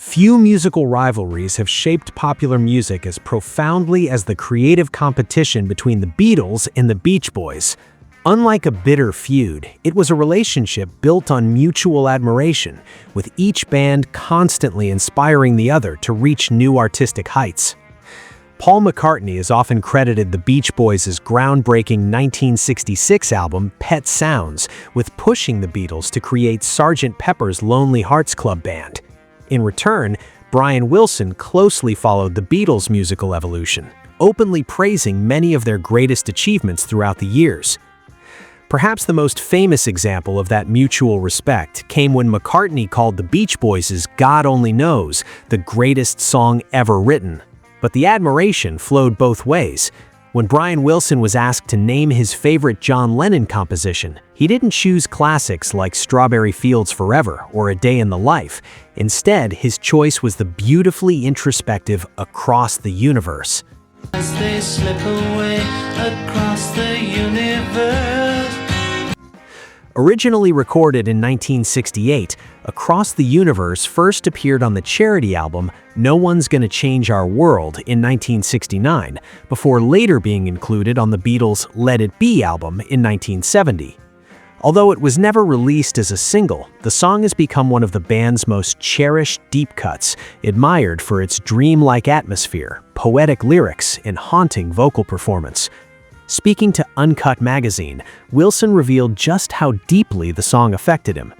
Few musical rivalries have shaped popular music as profoundly as the creative competition between the Beatles and the Beach Boys. Unlike a bitter feud, it was a relationship built on mutual admiration, with each band constantly inspiring the other to reach new artistic heights. Paul McCartney is often credited the Beach Boys' groundbreaking 1966 album, Pet Sounds, with pushing the Beatles to create Sgt. Pepper's Lonely Hearts Club Band. In return, Brian Wilson closely followed the Beatles' musical evolution, openly praising many of their greatest achievements throughout the years. Perhaps the most famous example of that mutual respect came when McCartney called the Beach Boys' God Only Knows the greatest song ever written. But the admiration flowed both ways. When Brian Wilson was asked to name his favorite John Lennon composition, he didn't choose classics like Strawberry Fields Forever or A Day in the Life. Instead, his choice was the beautifully introspective Across the Universe. As they slip away across the universe. Originally recorded in 1968, Across the Universe first appeared on the charity album No One's Gonna Change Our World in 1969, before later being included on the Beatles' Let It Be album in 1970. Although it was never released as a single, the song has become one of the band's most cherished deep cuts, admired for its dreamlike atmosphere, poetic lyrics, and haunting vocal performance. Speaking to Uncut magazine, Wilson revealed just how deeply the song affected him.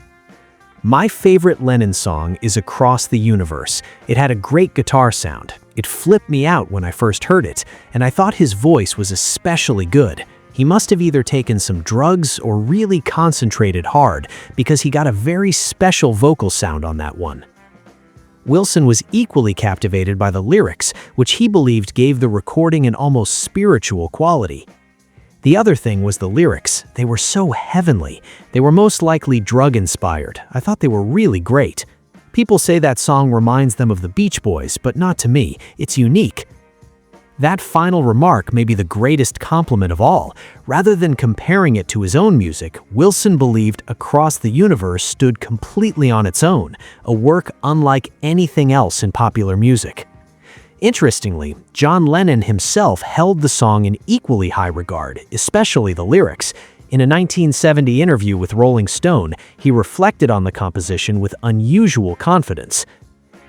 "My favorite Lennon song is Across the Universe. It had a great guitar sound. It flipped me out when I first heard it, and I thought his voice was especially good. He must have either taken some drugs or really concentrated hard, because he got a very special vocal sound on that one." Wilson was equally captivated by the lyrics, which he believed gave the recording an almost spiritual quality. The other thing was the lyrics. They were so heavenly. They were most likely drug-inspired. I thought they were really great. People say that song reminds them of the Beach Boys, but not to me. It's unique. That final remark may be the greatest compliment of all. Rather than comparing it to his own music, Wilson believed Across the Universe stood completely on its own, a work unlike anything else in popular music. Interestingly, John Lennon himself held the song in equally high regard, especially the lyrics. In a 1970 interview with Rolling Stone, he reflected on the composition with unusual confidence.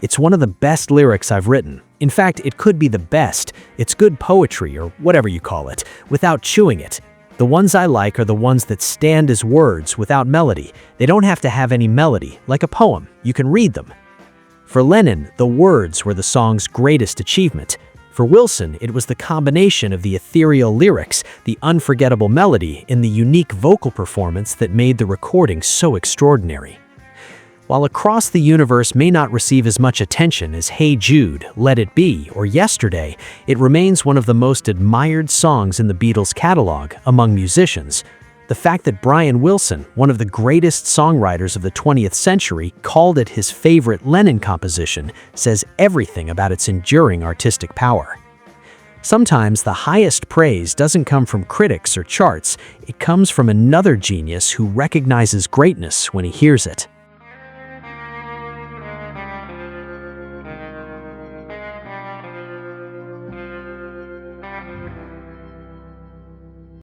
"It's one of the best lyrics I've written. In fact, it could be the best. It's good poetry, or whatever you call it, without chewing it. The ones I like are the ones that stand as words without melody. They don't have to have any melody, like a poem. You can read them." For Lennon, the words were the song's greatest achievement. For Wilson, it was the combination of the ethereal lyrics, the unforgettable melody, and the unique vocal performance that made the recording so extraordinary. While Across the Universe may not receive as much attention as Hey Jude, Let It Be, or Yesterday, it remains one of the most admired songs in the Beatles' catalog among musicians. The fact that Brian Wilson, one of the greatest songwriters of the 20th century, called it his favorite Lennon composition says everything about its enduring artistic power. Sometimes the highest praise doesn't come from critics or charts, it comes from another genius who recognizes greatness when he hears it.